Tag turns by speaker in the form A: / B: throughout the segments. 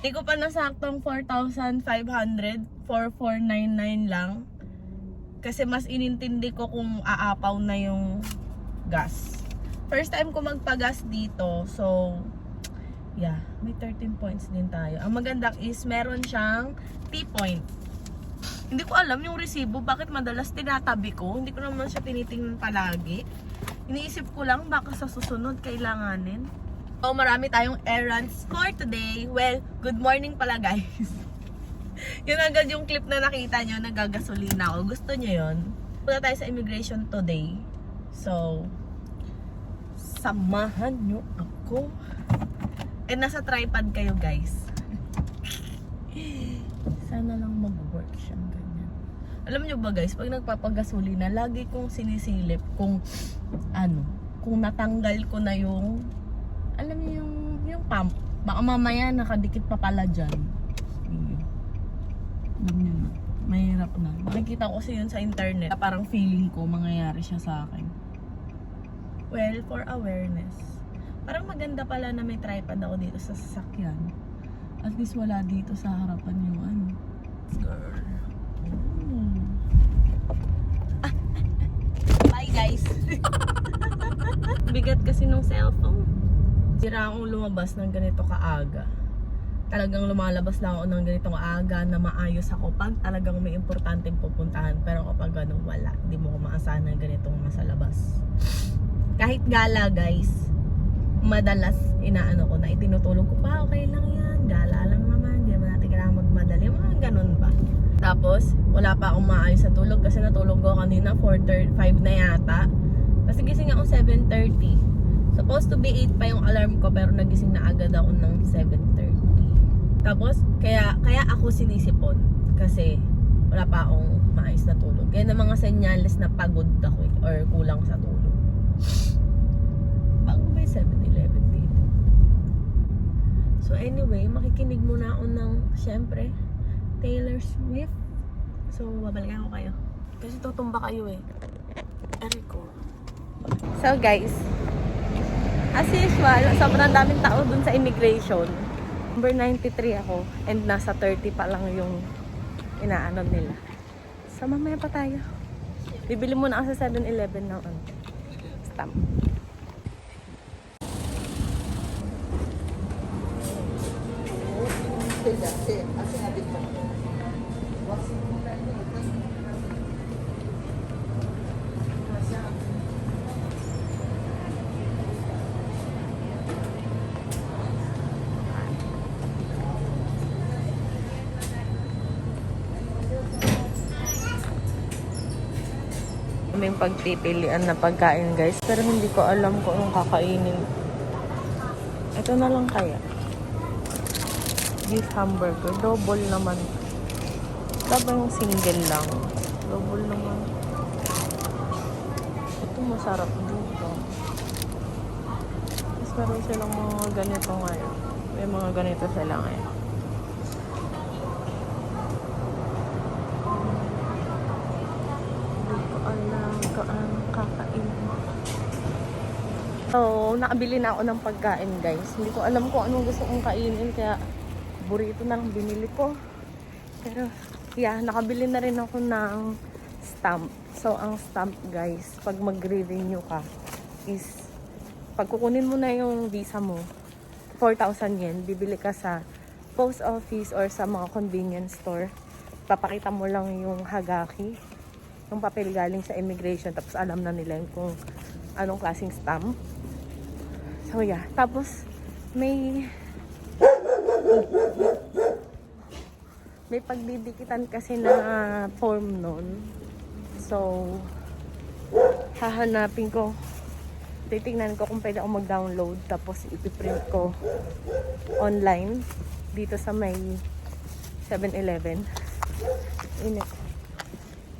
A: Di ko pa nasaktong 4,500, 4,499 lang. Kasi mas inintindi ko kung aapaw na yung gas. First time ko magpagas dito, so yeah, may 13 points din tayo. Ang maganda is meron siyang T-point. Hindi ko alam yung resibo, bakit madalas tinatabi ko. Hindi ko naman siya tinitingnan palagi. Iniisip ko lang baka sa susunod kailanganin. So, marami tayong errands for today. Well, good morning pala guys. Yun agad yung clip na nakita nyo, nagagasolina ako. Gusto nyo yun? Punta tayo sa immigration today. So, samahan nyo ako. And nasa tripod kayo guys. Sana lang mag-work siyang ganyan. Alam nyo ba guys, pag nagpapagasolina, lagi kong sinisilip kung kung natanggal ko na yung alam niyo yung pump. Baka mamaya nakadikit pa pala dyan. Alam niyo na. Mahirap na. Nakikita ko kasi yun sa internet. Parang feeling ko mangyayari siya sa akin. Well, for awareness. Parang maganda pala na may tripod ako dito sa sasakyan. At least wala dito sa harapan yung girl. Bye guys. Bigat kasi nung cellphone. Sira akong lumabas ng ganito kaaga. Talagang lumalabas lang ako ng ganitong aga na maayos ako pag talagang may importanteng pupuntahan. Pero kapag ganun, wala. Hindi mo ko maasahan ng ganitong nasa labas. Kahit gala guys, madalas inaano ko na itinutulog ko pa, okay lang yan. Gala lang naman, hindi naman natin kailangan magmadali. Mga ganun ba? Tapos, wala pa akong maayos sa tulog kasi natulog ko kanina 4:35 na yata. Tapos gising ako 7:30. Supposed to be 8 pa yung alarm ko pero nagising na agad ako ng 7:30. Tapos, kaya ako sinisipon kasi wala pa akong maayos na tulog. Yan ang mga senyales na pagod ako or kulang sa tulog. Bago may 7-Eleven dito. So anyway, makikinig muna ako ng, syempre, Taylor Swift. So, babalikan ko kayo. Kasi tutumba kayo eh. Eriko. So guys, as usual, sobrang daming tao dun sa immigration. Number 93 ako and nasa 30 pa lang yung inaano nila. So mamaya pa tayo. Bibili muna ako sa 7-Eleven ng stamp. May pagpipilian na pagkain guys, pero hindi ko alam kung anong kakainin. Ito na lang kaya. Beef hamburger, double naman. Dapat yung single lang. Double naman. Ito masarap dito. Mas meron silang mga ganito ngayon. May mga ganito sila ngayon. So, nakabili na ako ng pagkain guys. Hindi ko alam kung anong gusto kong kainin kaya burrito na lang binili ko. Pero yeah, nakabili na rin ako ng stamp. So, ang stamp guys, pag magre-renew ka is pag kukunin mo na yung visa mo, 4,000 yen, bibili ka sa post office or sa mga convenience store. Papakita mo lang yung hagaki, yung papel galing sa immigration, tapos alam na nila kung anong klaseng stamp. So yeah, tapos may pagdidikitan kasi na form nun. So hahanapin ko, titingnan ko kung pwede ako mag-download tapos ipiprint ko online dito sa may 7-Eleven.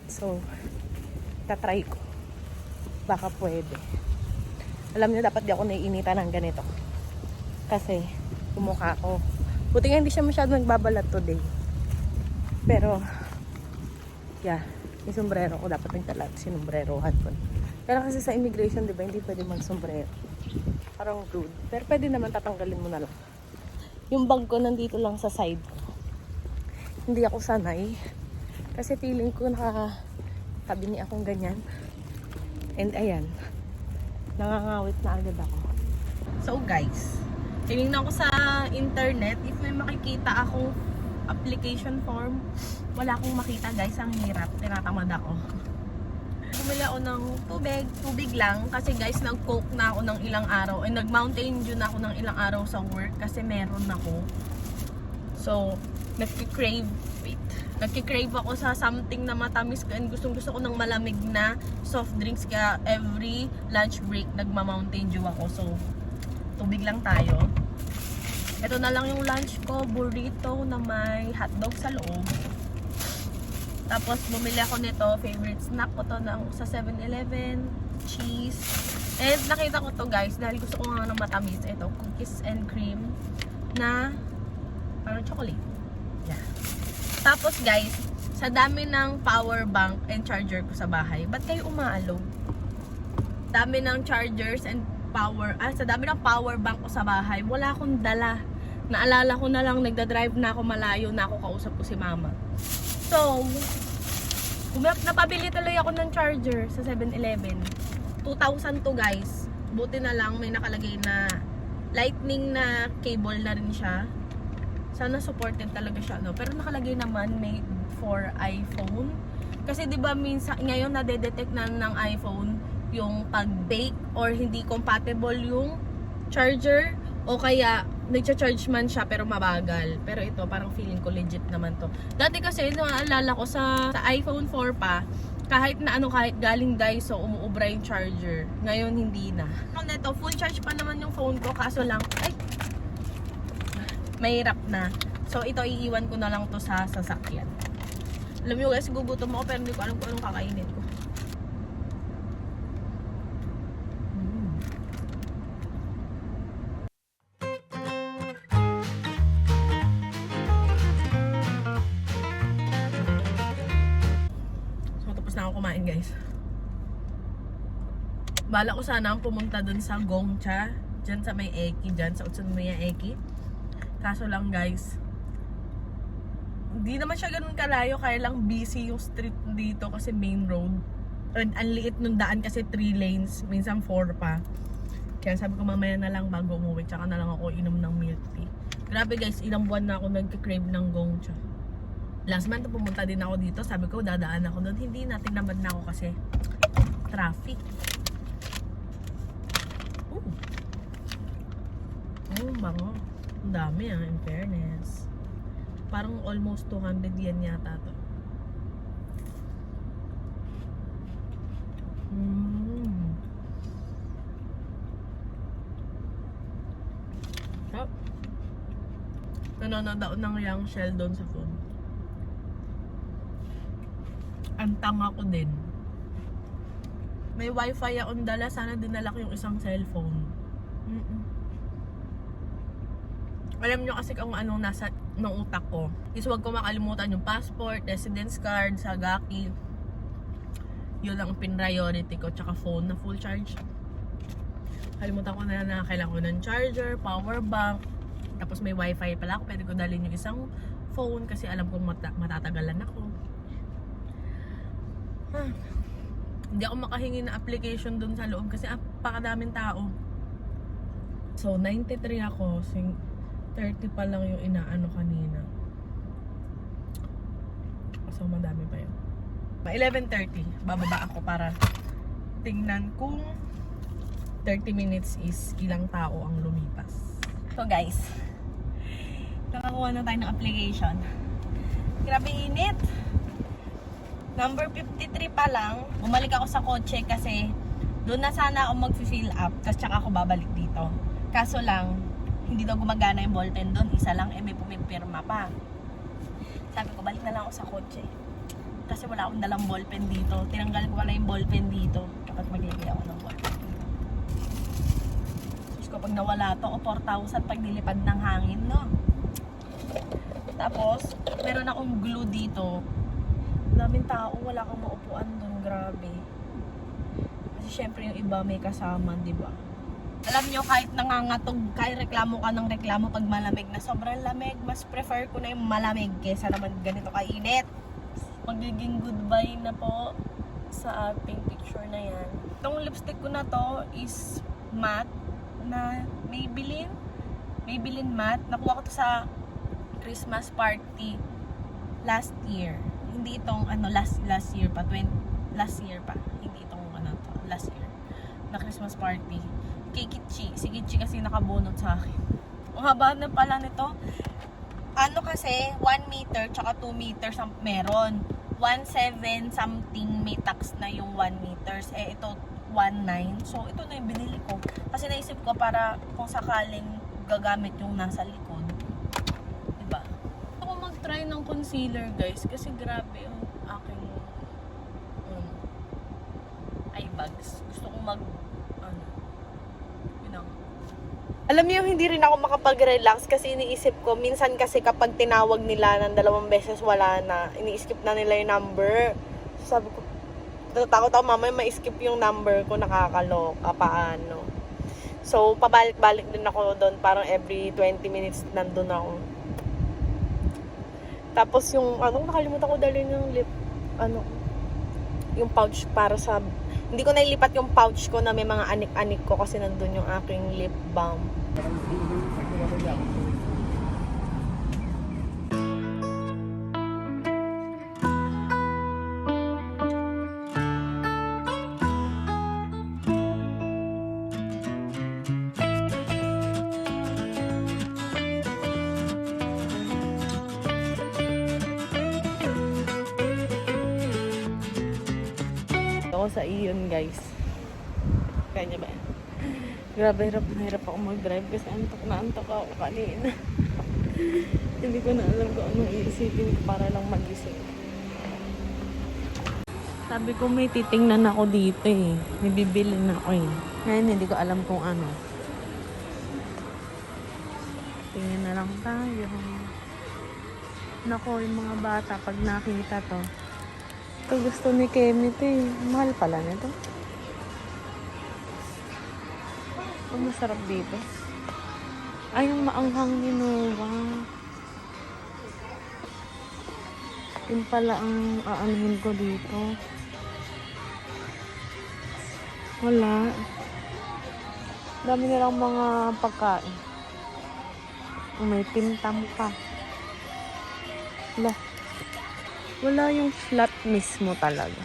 A: So tatry ko, baka pwede. Alam niyo, dapat di ako naiinitan ng ganito kasi kumukha ko, buti nga hindi siya masyado nagbabalat today, pero yeah, yung sombrero ko dapat nagtalat, sinumbrero ko. Pero kasi sa immigration, di ba, hindi pwede mag-sombrero, parang rude. Pero pwede naman, tatanggalin mo na lang. Yung bag ko nandito lang sa side ko. Hindi ako sanay. Kasi feeling ko nakatabi ni akong ganyan. And ayan. Nangangawit na agad ako. So guys, tinignan ko sa internet. If may makikita akong application form, wala akong makita guys. Ang hirap. Tinatamad ako. Bumili ako ng tubig lang kasi guys nag-coke na ako ng ilang araw ay nag-mountain dew na ako ng ilang araw sa work kasi meron ako. So, nagki-crave ako sa something na matamis and gusto ko ng malamig na soft drinks kaya every lunch break nagma-mountain dew ako. So, tubig lang tayo. Ito na lang yung lunch ko, burrito na may hotdog sa loob. Tapos bumili ako nito, favorite snack ko to sa 7-Eleven, cheese. And nakita ko to guys, dahil gusto ko nga ng matamis. Ito, cookies and cream na parang chocolate. Yeah. Tapos guys, sa dami ng power bank and charger ko sa bahay, ba't kayo umaalaw? Dami ng chargers and sa dami ng power bank ko sa bahay, wala akong dala. Naalala ko na lang, nagda-drive na ako malayo na ako, kausap ko si mama. So, napabili tuloy ako ng charger sa 7-Eleven. 2,000 to guys. Buti na lang may nakalagay na lightning na cable na rin siya. Sana supported talaga siya, no? Pero nakalagay naman made for iPhone. Kasi 'di ba minsan ngayon nade-detect na ng iPhone yung pag-bake or hindi compatible yung charger o kaya nagcha-charge man siya pero mabagal. Pero ito parang feeling ko legit naman to. Dati kasi naalala ko sa iPhone 4 pa, kahit galing Daiso umuubra yung charger. Ngayon hindi na. Ito full charge pa naman yung phone ko kaso lang mahirap na. So ito iiwan ko na lang to sa sasakyan. Alam niyo guys, gugutom ako pero hindi ko alam kung anong kakainin ko. Na ako kumain guys. Bala ko sana ang pumunta dun sa Gongcha, dyan sa may Eki, dyan sa Utsunomiya Eki. Kaso lang guys, hindi naman siya ganun kalayo, kaya lang busy yung street dito kasi main road. And ang liit nung daan kasi 3 lanes, minsan 4 pa. Kaya sabi ko mamaya na lang bago umuwi, tsaka na lang ako inom ng milk tea. Grabe guys, ilang buwan na ako nagka-crave ng Gongcha. Last month pumunta din ako dito, sabi ko dadaan ako doon, hindi na, tinamad na ako kasi traffic. Bango. Ang dami in fairness. Parang almost 200 yen yata to. Oh. Nanonood ako ng Young Sheldon sa phone. Ang tanga ko din. May wifi akong dala. Sana dinala ko yung isang cellphone. Alam nyo kasi kung anong nasa ng utak ko is huwag ko makalimutan yung passport, residence card, Sagaki. Yun ang pin-priority ko. Tsaka phone na full charge. Kalimutan ko na kailangan ko ng charger, power bank. Tapos may wifi pala ako. Pwede ko dalhin yung isang phone kasi alam kong matatagalan ako. Hindi ako makahingi na application dun sa loob kasi pakadaming tao. So 93 ako, 30 pa lang yung inaano kanina. So madami pa yun. 11:30 bababa ako para tingnan kung 30 minutes is ilang tao ang lumipas. So guys, nakakuha na tayo ng application. Grabe init. Number 53 pa lang, bumalik ako sa kotse kasi doon na sana ako mag-fill up, tapos tsaka ako babalik dito. Kaso lang, hindi daw gumagana yung ballpen doon, isa lang, may pumipirma pa. Sabi ko, balik na lang ako sa kotse. Kasi wala akong dalang ballpen dito. Tinanggal ko na yung ballpen dito. Dapat maglagay ako ng ballpen. Tapos ko, pag nawala to, o 4,000 pag nilipad ng hangin, no? Tapos, meron akong glue dito. Daming tao, wala kang maupuan doon, grabe. Kasi syempre yung iba may kasama, di ba? Alam nyo, kahit nangangatog, kahit reklamo ka ng reklamo pag malamig na sobrang lamig, mas prefer ko na yung malamig kesa naman ganito kainit. Magiging goodbye na po sa ating picture na yan. Itong lipstick ko na to is matte na Maybelline matte. Nakuha ko to sa Christmas party last year. Hindi itong last year pa, hindi itong last year na Christmas party kay Kitchi. Si Kitchi kasi nakabunot sa akin. Ang haba na pala nito. Kasi 1 meter tsaka 2 meters ang meron. 1.7 something may tax na yung 1 meters. Ito 1.9. So ito na yung binili ko. Kasi naisip ko para kung sakaling gagamit yung nasa likod. Diba? Gusto ko mag-try ng concealer guys. Kasi grabe yung aking eye bags. Gusto ko alam niyo, hindi rin ako makapag-relax kasi iniisip ko, minsan kasi kapag tinawag nila ng 2 beses wala na, ini-skip na nila yung number. So, sabi ko, natatakot ako mamaya ma-skip yung number ko, nakakaloka, paano. So, pabalik-balik din ako doon, parang every 20 minutes nandun ako. Tapos yung, nakalimutan ko dali yung yung pouch para sa, hindi ko nailipat yung pouch ko na may mga anik-anik ko kasi nandun yung aking lip balm. Ako sa iyon guys. Kaya niya ba yan? Grabe, hirap ako mag-drive kasi antok ako kanina. Hindi ko na alam kung anong iisipin ko para lang magising. Sabi ko may titingnan ako dito eh. May bibilin ako eh. Ngayon hindi ko alam kung ano. Tingin na lang tayo. Nako, yung mga bata pag nakita to. Ito gusto ni Kemit eh. Mahal pala nito. Ang masarap dito. Ay, yung maanghang ni Noah. Yun pala ang aanhin ko dito. Wala. Dami nilang mga pagkain. May pintam pa. Wala yung flat mismo talaga.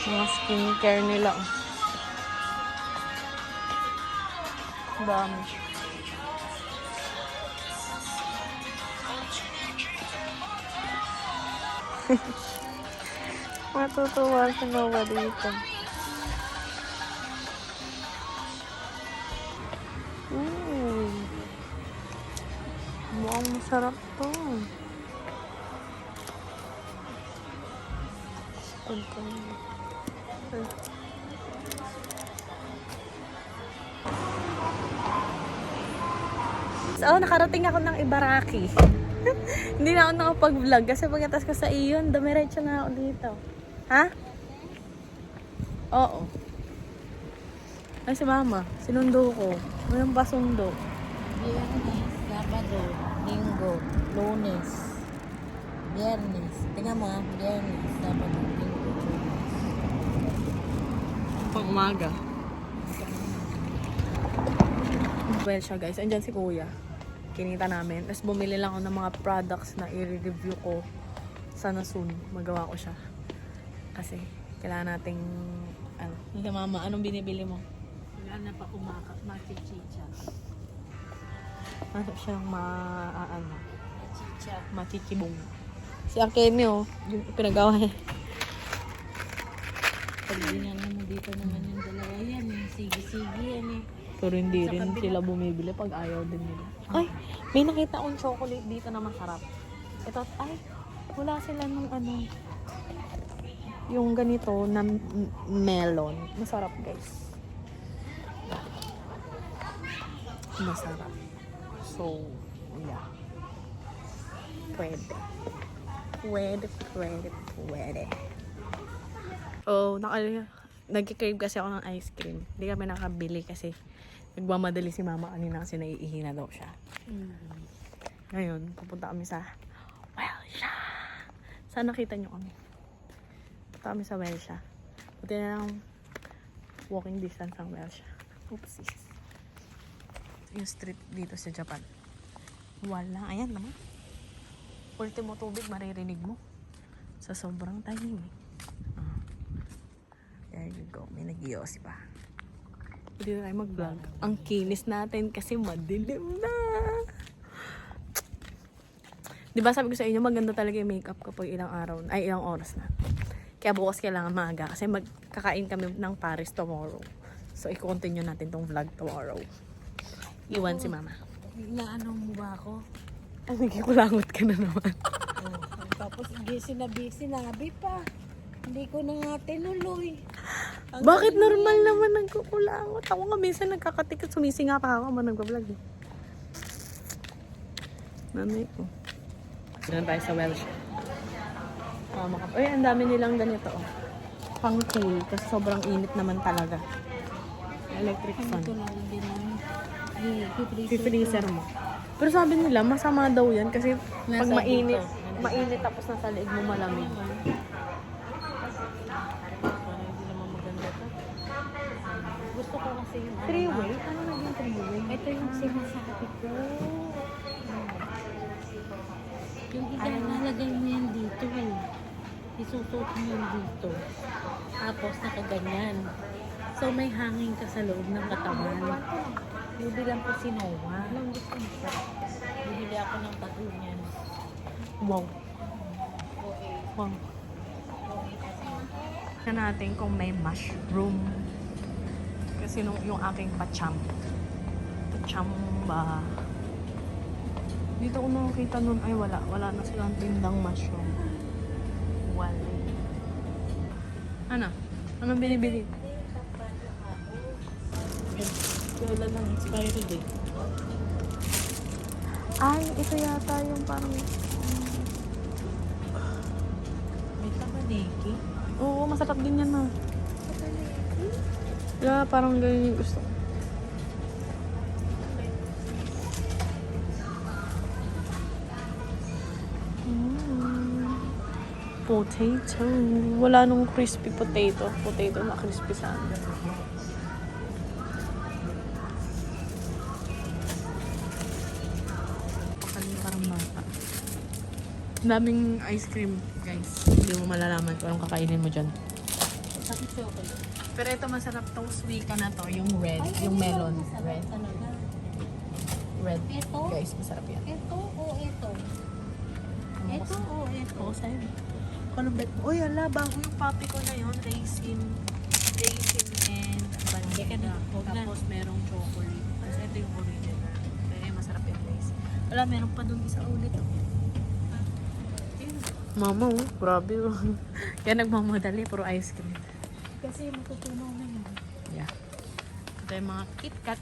A: Mga skincare nila. Dami. Matutuwa si Noah dito. Mukhang masarap to. So, nakarating ako ng Ibaraki. Hindi na ako nakapag-vlog kasi pagkatas ko sa iyon, dumiretso na ako dito. Ha? Oo. Ay, si Mama. Sinundo ko. Walang ba sundo?
B: Viernes, Sabado, Linggo, Lunes, Viernes. Tingnan mo Viernes, Sabado, Linggo, Lunes.
A: Pang umaga. Well siya guys, andyan si Kuya. Kinita namin. Tapos bumili lang ako ng mga products na i-review ko. Sana soon magawa ko siya. Kasi kailangan nating Hindi Mama, anong binibili mo?
B: Wala na pa machichicha.
A: Ano siyang
B: Chicha.
A: machichibong. Si Akemi yung pinagawa niya.
B: Pag dinala mo dito naman yung dalawa yan eh. Sige-sige yan eh.
A: Pero hindi rin sila bumibili pag ayaw din nila. Ay, may nakita akong chocolate dito na masarap. Ito, wala sila nung yung ganito na melon. Masarap guys. Masarap. So, yeah. pwede. Pwede. Oh, nagki-crave kasi ako ng ice cream. Hindi kami nakabili kasi nagmamadali si mama kanina kasi naiihina daw siya. Ngayon, pupunta kami sa Welsha. Saan nakita nyo kami? Pupunta kami sa Welsha. Buti na lang walking distance ang Welsha. Oopsies. Yung street dito sa Japan. Wala. Ayan naman. Ultimo tubig, maririnig mo. Sa sobrang tahimik. There you go. May nag-iossi pa. Hindi na tayo mag-vlog. Ang kinis natin kasi madilim na. Diba sabi ko sa inyo, maganda talaga yung makeup kapag ilang oras na. Kaya bukas kailangan maaga kasi magkakain kami ng Paris tomorrow. So, i-continue natin tong vlog tomorrow. Iwan si mama.
B: Inaano mo ba ako?
A: Ay, nagkikulangot ka na naman.
B: Tapos sinabi pa. Hindi ko na nga tinuloy.
A: Bakit normal naman nagkukulangot? Ako nga minsan nagkakatikot, sumisinga pa ako man nagpa-vlog. Nanay ko. Doon tayo sa Welsh. Uy, ang dami nilang ganito. Oh. Pang cool, kasi sobrang init naman talaga. Electric fan.
B: Ito lang din ang
A: Freezer mo. Pero sabi nila, masama daw yan kasi pag
B: Nasa
A: mainit,
B: dito.
A: mainit tapos nasa leeg mo malamig.
B: Parang hindi naman maganda to. Gusto ko kasi yung
A: Three-way? Ano naging three-way?
B: Ito yung sinasabi ko. Yung ilalagay mo yan dito eh. Isusuot mo yan dito. Tapos nakaganyan. So may hangin ka sa loob ng katawan. Bibili lang po si Noah. Bibili ako ng tattoo niyan.
A: Wow. Wow. Na natin kung may mushroom. Kasi yung aking pachamba. Dito ko nakakita nun, ay wala na silang tindang mushroom. Wala. Ano? Anong binibili?
B: Wala lang expiry date.
A: Ay, ito yata yung parang...
B: May tamaniki.
A: Oo, masarap din yan na. Kaya parang ganyan yung gusto ko. Potato. Wala nung crispy potato. Potato na crispy sana. Parang bata. Daming ice cream, guys. Hindi mo malalaman kung anong kakainin mo dyan.
B: Sakit siya ako.
A: Pero ito masarap tong suika na to, yung red, yung melon. Red.
B: Talaga.
A: Red.
B: Ito?
A: Guys, masarap yan.
B: Ito o ito? Ito o ito?
A: Oo, sa'yo. Anong bet? Uy, ala, bago yung papi ko na yun. Raisin and
B: Teka na,
A: vanilla.
B: huwag na.
A: Tapos merong chocolate. Tapos ito yung original. Kaya masarap yung raisin. Wala, meron pa dun isa ulit. Oh. Mama, oh, grabe. Oh. Kaya nagmamadali, puro ice cream.
B: Kasi matutunaw na yun.
A: Yeah. Ito yung mga KitKat.